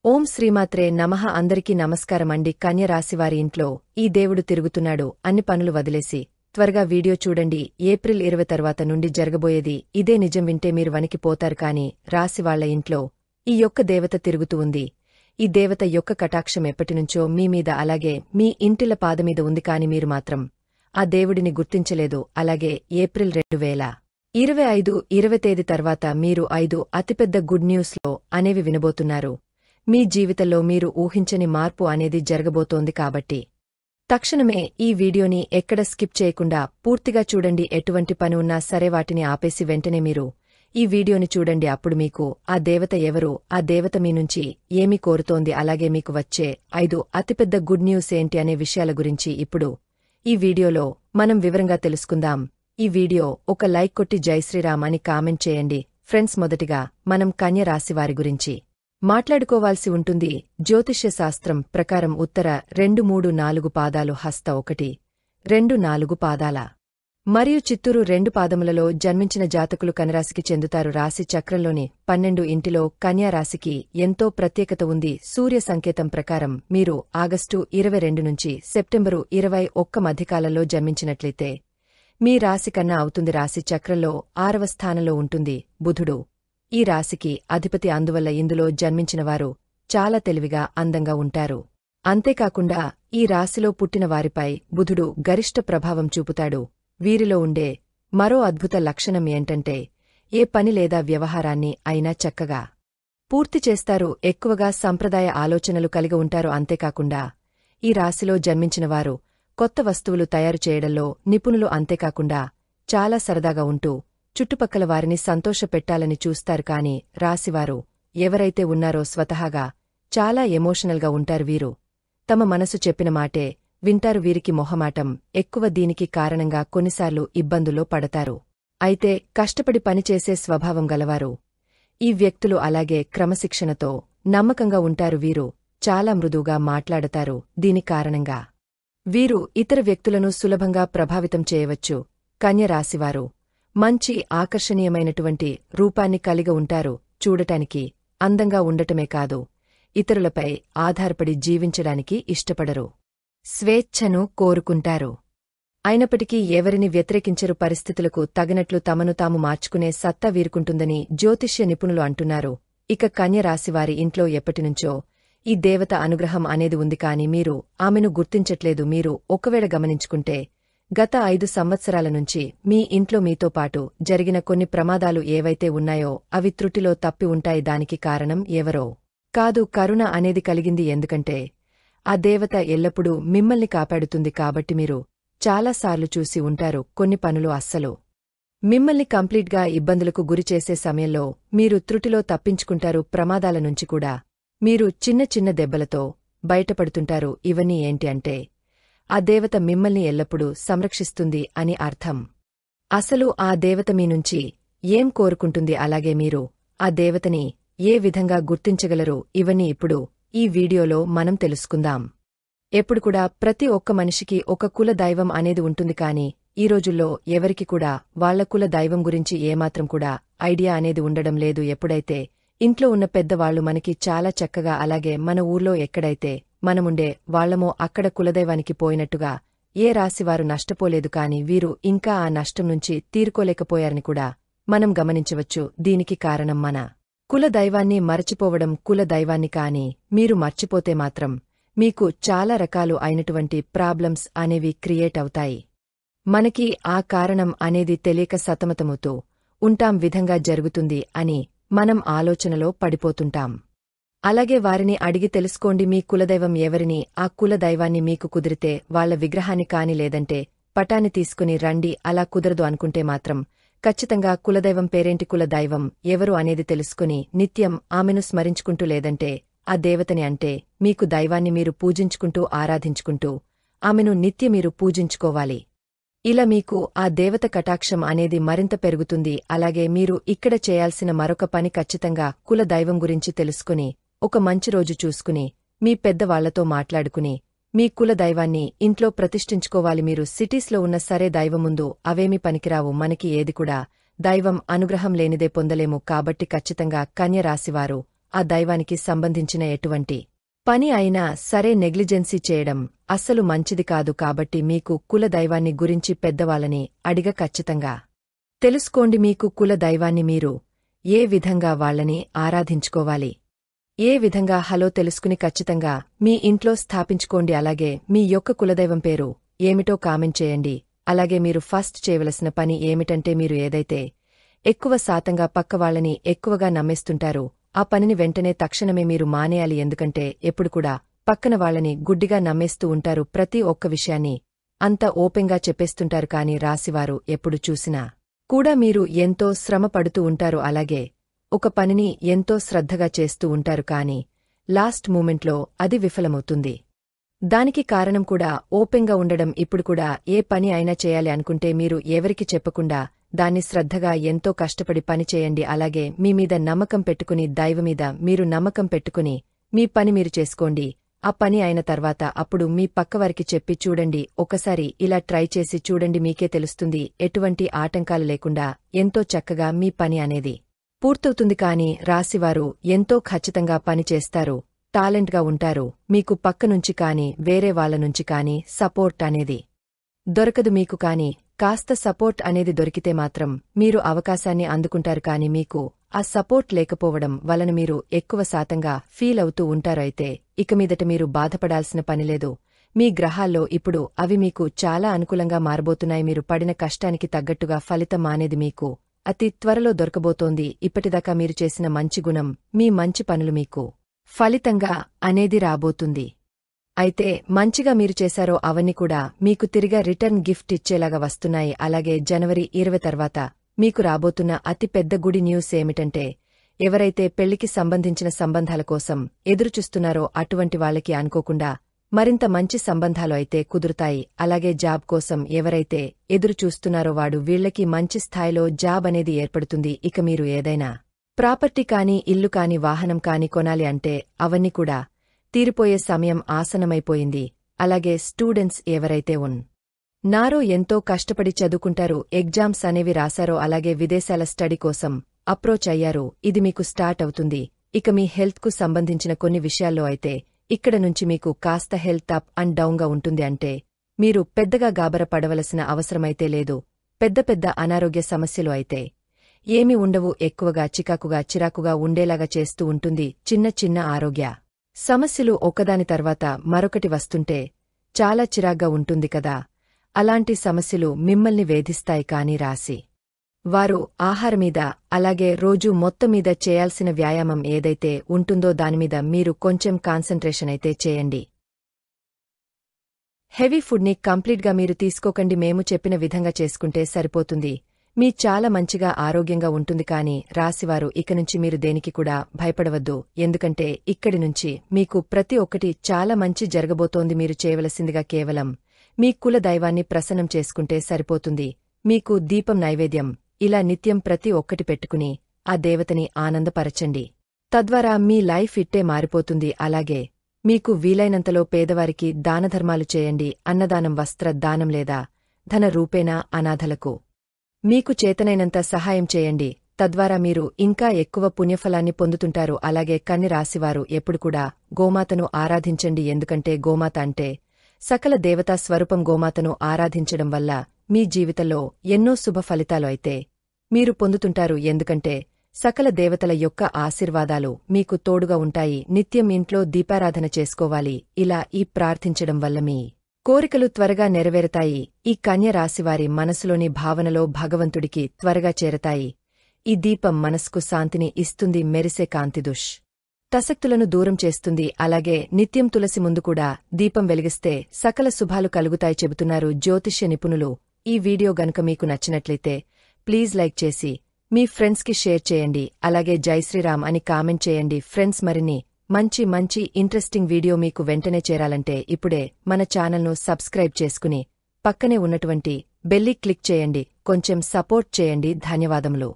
ఓం శ్రీమాత్రే నమః. అందరికీ నమస్కారమండి. కన్య రాశివారి ఇంట్లో ఈ దేవుడు తిరుగుతున్నాడు. అన్ని పనులు వదిలేసి త్వరగా వీడియో చూడండి. ఏప్రిల్ 20 తర్వాత నుండి జరగబోయేది ఇదే. నిజం వింటే మీరు వణికిపోతారు. కాని రాశివాళ్ల ఇంట్లో ఈ యొక్క దేవత తిరుగుతూ ఉంది. ఈ దేవత యొక్క కటాక్షం ఎప్పటినుంచో మీ మీద అలాగే మీ ఇంటిల పాదమీద ఉంది. కాని మీరు మాత్రం ఆ దేవుడిని గుర్తించలేదు. అలాగే ఏప్రిల్ 2025 తేదీ తర్వాత మీరు 5 అతిపెద్ద గుడ్ న్యూస్లో అనేవి వినబోతున్నారు. మీ జీవితంలో మీరు ఊహించని మార్పు అనేది జరగబోతోంది. కాబట్టి తక్షణమే ఈ వీడియోని ఎక్కడ స్కిప్ చేయకుండా పూర్తిగా చూడండి. ఎటువంటి పని ఉన్నా సరే వాటిని ఆపేసి వెంటనే మీరు ఈ వీడియోని చూడండి. అప్పుడు మీకు ఆ దేవత ఎవరు, ఆ దేవత మీ నుంచి ఏమి కోరుతోంది, అలాగే మీకు వచ్చే 5 అతిపెద్ద గుడ్ న్యూస్ ఏంటి అనే విషయాల గురించి ఇప్పుడు ఈ వీడియోలో మనం వివరంగా తెలుసుకుందాం. ఈ వీడియో ఒక లైక్ కొట్టి జై శ్రీరామ్ అని కామెంట్ చేయండి. ఫ్రెండ్స్, మొదటిగా మనం కన్య రాశివారి గురించి మాట్లాడుకోవాల్సి ఉంటుంది. జ్యోతిష్య శాస్త్రం ప్రకారం ఉత్తర 2, 3, 4 పాదాలు, హస్త 1, 2, 4 పాదాల మరియు చిత్తూరు 2 పాదములలో జన్మించిన జాతకులు కన్యరాశికి చెందుతారు. రాశి చక్రంలోని 12 ఇంటిలో కన్యా రాశికి ఎంతో ప్రత్యేకత ఉంది. సూర్య సంకేతం ప్రకారం మీరు ఆగస్టు 22 నుంచి సెప్టెంబరు 21 మధ్యకాలంలో జన్మించినట్లయితే మీ రాశి కన్నా అవుతుంది. రాశి చక్రంలో 6వ స్థానంలో ఉంటుంది బుధుడు. ఈ రాశికి అధిపతి. అందువల్ల ఇందులో జన్మించినవారు చాలా తెలివిగా, అందంగా ఉంటారు. అంతేకాకుండా ఈ రాశిలో పుట్టిన వారిపై బుధుడు గరిష్ట ప్రభావం చూపుతాడు. వీరిలో ఉండే మరో అద్భుత లక్షణం ఏంటంటే ఏ పని లేదా వ్యవహారాన్ని అయినా చక్కగా పూర్తి చేస్తారు. ఎక్కువగా సంప్రదాయ ఆలోచనలు కలిగి ఉంటారు. అంతేకాకుండా ఈ రాశిలో జన్మించినవారు కొత్త వస్తువులు తయారు చేయడంలో నిపుణులు. అంతేకాకుండా చాలా సరదాగా ఉంటూ చుట్టుపక్కల వారిని సంతోషపెట్టాలని చూస్తారు. కాని రాశివారు ఎవరైతే ఉన్నారో స్వతహాగా చాలా ఎమోషనల్గా ఉంటారు. వీరు తమ మనసు చెప్పిన మాటే వింటారు. వీరికి మొహమాటం ఎక్కువ. దీనికి కారణంగా కొన్నిసార్లు ఇబ్బందుల్లో పడతారు. అయితే కష్టపడి పనిచేసే స్వభావం గలవారు ఈ వ్యక్తులు. అలాగే క్రమశిక్షణతో నమ్మకంగా ఉంటారు. వీరు చాలా మృదువుగా మాట్లాడతారు. దీని కారణంగా వీరు ఇతర వ్యక్తులను సులభంగా ప్రభావితం చేయవచ్చు. కన్య రాశివారు మంచి ఆకర్షణీయమైనటువంటి రూపాన్ని కలిగి ఉంటారు. చూడటానికి అందంగా ఉండటమే కాదు, ఇతరులపై ఆధారపడి జీవించడానికి ఇష్టపడరు. స్వేచ్ఛను కోరుకుంటారు. అయినప్పటికీ ఎవరిని వ్యతిరేకించరు. పరిస్థితులకు తగినట్లు తమను తాము మార్చుకునే సత్తా వీరుకుంటుందని జ్యోతిష్య నిపుణులు అంటున్నారు. ఇక కన్య రాశివారి ఇంట్లో ఎప్పటినుంచో ఈ దేవత అనుగ్రహం అనేది ఉంది. కాని మీరు ఆమెను గుర్తించట్లేదు. మీరు ఒకవేళ గమనించుకుంటే గత 5 సంవత్సరాల నుంచి మీ ఇంట్లో మీతో పాటు జరిగిన కొన్ని ప్రమాదాలు ఏవైతే ఉన్నాయో అవి త్రుటిలో తప్పి ఉంటాయి. దానికి కారణం ఎవరో కాదు, కరుణ అనేది కలిగింది. ఎందుకంటే ఆ దేవత ఎల్లప్పుడూ మిమ్మల్ని కాపాడుతుంది. కాబట్టి మీరు చాలాసార్లు చూసి ఉంటారు కొన్ని పనులు అస్సలు మిమ్మల్ని కంప్లీట్గా ఇబ్బందులకు గురిచేసే సమయంలో మీరు త్రుటిలో తప్పించుకుంటారు. ప్రమాదాల నుంచి కూడా మీరు చిన్న చిన్న దెబ్బలతో బయటపడుతుంటారు. ఇవన్నీ ఏంటి అంటే ఆ దేవత మిమ్మల్ని ఎల్లప్పుడూ సంరక్షిస్తుంది అని అర్థం. అసలు ఆ దేవత మీ నుంచి ఏం కోరుకుంటుంది, అలాగే మీరు ఆ దేవతని ఏ విధంగా గుర్తించగలరు, ఇవన్నీ ఇప్పుడు ఈ వీడియోలో మనం తెలుసుకుందాం. ఎప్పుడు కూడా ప్రతి ఒక్క మనిషికి ఒక కుల దైవం అనేది ఉంటుంది. కాని ఈ రోజుల్లో ఎవరికి కూడా వాళ్ల కుల దైవం గురించి ఏమాత్రం కూడా ఐడియా అనేది ఉండడం లేదు. ఎప్పుడైతే ఇంట్లో ఉన్న పెద్దవాళ్లు మనకి చాలా చక్కగా, అలాగే మన ఊర్లో ఎక్కడైతే మనముండే వాళ్లమో అక్కడ కులదైవానికి పోయినట్టుగా ఏ రాశివారు నష్టపోలేదు. కాని వీరు ఇంకా ఆ నష్టం నుంచి తీరుకోలేకపోయారని కూడా మనం గమనించవచ్చు. దీనికి కారణం మన కుల దైవాన్ని మరచిపోవడం. కుల దైవాన్ని కాని మీరు మర్చిపోతే మాత్రం మీకు చాలా రకాలు అయినటువంటి ప్రాబ్లమ్స్ అనేవి క్రియేట్ అవుతాయి. మనకి ఆ కారణం అనేది తెలియక సతమతమవుతూ ఉంటాం. విధంగా జరుగుతుంది అని మనం ఆలోచనలో పడిపోతుంటాం. అలాగే వారిని అడిగి తెలుసుకోండి మీ కులదైవం ఎవరిని. ఆ కుల దైవాన్ని మీకు కుదిరితే వాళ్ల విగ్రహాన్ని కాని లేదంటే పటాన్ని తీసుకుని రండి. అలా కుదరదు అనుకుంటే మాత్రం ఖచ్చితంగా కులదైవం పేరేంటి, కుల దైవం ఎవరు అనేది తెలుసుకుని నిత్యం ఆమెను స్మరించుకుంటూ, లేదంటే ఆ దేవతని అంటే మీకు దైవాన్ని మీరు పూజించుకుంటూ, ఆరాధించుకుంటూ ఆమెను నిత్య మీరు పూజించుకోవాలి. ఇలా మీకు ఆ దేవత కటాక్షం అనేది మరింత పెరుగుతుంది. అలాగే మీరు ఇక్కడ చేయాల్సిన మరొక పని ఖచ్చితంగా కుల దైవం గురించి తెలుసుకుని ఒక మంచి రోజు చూసుకుని మీ పెద్దవాళ్లతో మాట్లాడుకుని మీ కుల దైవాన్ని ఇంట్లో ప్రతిష్ఠించుకోవాలి. మీరు సిటీస్లో ఉన్న సరే దైవం ముందు అవేమీ పనికిరావు. మనకి ఏది కూడా దైవం అనుగ్రహం లేనిదే పొందలేము. కాబట్టి ఖచ్చితంగా కన్య రాశివారు ఆ దైవానికి సంబంధించిన ఎటువంటి పని అయినా సరే నెగ్లిజెన్సీ చేయడం అస్సలు మంచిది కాదు కాబట్టి మీకు కుల దైవాన్ని గురించి పెద్దవాళ్ళని అడిగ ఖచ్చితంగా తెలుసుకోండి. మీకు కుల దైవాన్ని మీరు ఏ విధంగా వాళ్ళని ఆరాధించుకోవాలి, ఏ విధంగా హలో తెలుసుకుని ఖచ్చితంగా మీ ఇంట్లో స్థాపించుకోండి. అలాగే మీ యొక్క కులదైవం పేరు ఏమిటో కామెంట్ చేయండి. అలాగే మీరు ఫస్ట్ చేయవలసిన పని ఏమిటంటే మీరు ఏదైతే ఎక్కువ శాతంగా పక్కవాళ్లని ఎక్కువగా నమ్మేస్తుంటారో ఆ పనిని వెంటనే తక్షణమే మీరు మానేయాలి. ఎందుకంటే ఎప్పుడు కూడా పక్కన వాళ్ళని గుడ్డిగా నమ్మేస్తూ ఉంటారు. ప్రతి ఒక్క విషయాన్ని అంత ఓపెన్గా చెప్పేస్తుంటారు. కాని రాశివారు ఎప్పుడు చూసినా కూడా మీరు ఎంతో శ్రమ పడుతూ ఉంటారు. అలాగే ఒక పనిని ఎంతో శ్రద్ధగా చేస్తూ ఉంటారు. కాని లాస్ట్ మూమెంట్లో అది విఫలమవుతుంది. దానికి కారణం కూడా ఓపెన్గా ఉండడం. ఇప్పుడు కూడా ఏ పని అయినా చేయాలి అనుకుంటే మీరు ఎవరికి చెప్పకుండా దాన్ని శ్రద్ధగా ఎంతో కష్టపడి పని చేయండి. అలాగే మీ మీద నమ్మకం పెట్టుకుని దైవమీద మీరు నమ్మకం పెట్టుకుని మీ పని మీరు చేసుకోండి. ఆ పని అయిన తర్వాత అప్పుడు మీ పక్కవారికి చెప్పి చూడండి. ఒకసారి ఇలా ట్రై చేసి చూడండి, మీకే తెలుస్తుంది. ఎటువంటి ఆటంకాలు లేకుండా ఎంతో చక్కగా మీ పని అనేది పూర్తవుతుంది. కాని రాశివారు ఎంతో ఖచ్చితంగా పని చేస్తారు, టాలెంట్గా ఉంటారు. మీకు పక్కనుంచి కాని వేరే వాళ్ల నుంచి కాని సపోర్ట్ అనేది దొరకదు. మీకు కాని కాస్త సపోర్ట్ అనేది దొరికితే మాత్రం మీరు అవకాశాన్ని అందుకుంటారు. కాని మీకు ఆ సపోర్ట్ లేకపోవడం వలన మీరు ఎక్కువ శాతంగా ఫీల్ అవుతూ ఉంటారు. అయితే ఇక మీదట మీరు బాధపడాల్సిన పనిలేదు. మీ గ్రహాల్లో ఇప్పుడు అవి మీకు చాలా అనుకూలంగా మారబోతున్నాయి. మీరు పడిన కష్టానికి తగ్గట్టుగా ఫలితం అనేది మీకు అతి త్వరలో దొరకబోతోంది. ఇప్పటిదాకా మీరు చేసిన మంచి గుణం, మీ మంచి పనులు మీకు ఫలితంగా అనేది రాబోతుంది. అయితే మంచిగా మీరు చేశారో అవన్నీ కూడా మీకు తిరిగా రిటర్న్ గిఫ్ట్ ఇచ్చేలాగా వస్తున్నాయి. అలాగే జనవరి 20 తర్వాత మీకు రాబోతున్న అతి పెద్ద గుడి న్యూస్ ఏమిటంటే ఎవరైతే పెళ్లికి సంబంధించిన సంబంధాల కోసం ఎదురుచూస్తున్నారో అటువంటి వాళ్ళకి అనుకోకుండా మరింత మంచి సంబంధాలు అయితే కుదురుతాయి. అలాగే జాబ్ కోసం ఎవరైతే ఎదురుచూస్తున్నారో వాడు వీళ్లకి మంచి స్థాయిలో జాబ్ అనేది ఏర్పడుతుంది. ఇక మీరు ఏదైనా ప్రాపర్టీ కాని ఇల్లు కాని వాహనం కాని కొనాలి అంటే అవన్నీ కూడా తీరిపోయే సమయం ఆసనమైపోయింది. అలాగే స్టూడెంట్స్ ఎవరైతే నారో ఎంతో కష్టపడి చదువుకుంటారు, ఎగ్జామ్స్ అనేవి రాశారో అలాగే విదేశాల స్టడీ కోసం అప్రోచ్ అయ్యారు, ఇది మీకు స్టార్ట్ అవుతుంది. ఇక మీ హెల్త్కు సంబంధించిన కొన్ని విషయాల్లో అయితే ఇక్కడ నుంచి మీకు కాస్త హెల్త్ అప్ అండ్ డౌన్గా ఉంటుంది. అంటే మీరు పెద్దగా గాబర పడవలసిన అవసరమైతే లేదు. పెద్ద పెద్ద అనారోగ్య సమస్యలు అయితే ఏమీ ఉండవు. ఎక్కువగా చిరాకుగా ఉండేలాగా చేస్తూ ఉంటుంది. చిన్న చిన్న ఆరోగ్య సమస్యలు ఒకదాని తర్వాత మరొకటి వస్తుంటే చాలా చిరాగ్గా ఉంటుంది కదా. అలాంటి సమస్యలు మిమ్మల్ని వేధిస్తాయి. కాని రాశి వారు ఆహారమీద అలాగే రోజూ మొత్తం మీద చేయాల్సిన వ్యాయామం ఏదైతే ఉంటుందో దానిమీద మీరు కొంచెం కాన్సంట్రేషన్ అయితే చేయండి. హెవీ ఫుడ్ని కంప్లీట్గా మీరు తీసుకోకండి. మేము చెప్పిన విధంగా చేసుకుంటే సరిపోతుంది. మీ చాలా మంచిగా ఆరోగ్యంగా ఉంటుంది. కాని రాశివారు ఇక నుంచి మీరు దేనికి కూడా భయపడవద్దు. ఎందుకంటే ఇక్కడి నుంచి మీకు ప్రతి ఒక్కటి చాలా మంచి జరగబోతోంది. మీరు చేయవలసిందిగా కేవలం మీ కుల దైవాన్ని ప్రసన్నం చేసుకుంటే సరిపోతుంది. మీకు దీపం నైవేద్యం ఇలా నిత్యం ప్రతి ఒక్కటి పెట్టుకుని ఆ దేవతని ఆనందపరచండి. తద్వారా మీ లైఫ్ ఇట్టే మారిపోతుంది. అలాగే మీకు వీలైనంతలో పేదవారికి దానధర్మాలు చేయండి. అన్నదానం, వస్త్ర దానం లేదా ధన రూపేణా అనాథలకు మీకు చేతనైనంత సహాయం చేయండి. తద్వారా మీరు ఇంకా ఎక్కువ పుణ్యఫలాన్ని పొందుతుంటారు. అలాగే కన్య రాశివారు ఎప్పుడు కూడా గోమాతను ఆరాధించండి. ఎందుకంటే గోమాత అంటే సకల దేవతా స్వరూపం. గోమాతను ఆరాధించడం వల్ల మీ జీవితంలో ఎన్నో శుభ ఫలితాలు అయితే మీరు పొందుతుంటారు. ఎందుకంటే సకల దేవతల యొక్క ఆశీర్వాదాలు మీకు తోడుగా ఉంటాయి. నిత్యం ఇంట్లో దీపారాధన చేసుకోవాలి. ఇలా ఈ ప్రార్థించడం వల్ల మీ కోరికలు త్వరగా నెరవేరుతాయి. ఈ కన్య రాశివారి మనసులోని భావనలో భగవంతుడికి త్వరగా చేరతాయి. ఈ దీపం మనసుకు శాంతిని ఇస్తుంది. మెరిసే కాంతిదుష్ తసక్తులను దూరం చేస్తుంది. అలాగే నిత్యం తులసి ముందు కూడా దీపం వెలిగిస్తే సకల శుభాలు కలుగుతాయి చెబుతున్నారు జ్యోతిష్య నిపుణులు. ఈ వీడియో గనుక మీకు నచ్చినట్లయితే ప్లీజ్ లైక్ చేసి మీ ఫ్రెండ్స్కి షేర్ చేయండి. అలాగే జై శ్రీరామ్ అని కామెంట్ చేయండి. ఫ్రెండ్స్, మరిన్ని మంచి ఇంట్రెస్టింగ్ వీడియో మీకు వెంటనే చేరాలంటే ఇప్పుడే మన ఛానల్ను సబ్స్క్రైబ్ చేసుకుని పక్కనే ఉన్నటువంటి బెల్లి క్లిక్ చేయండి. కొంచెం సపోర్ట్ చేయండి. ధన్యవాదములు.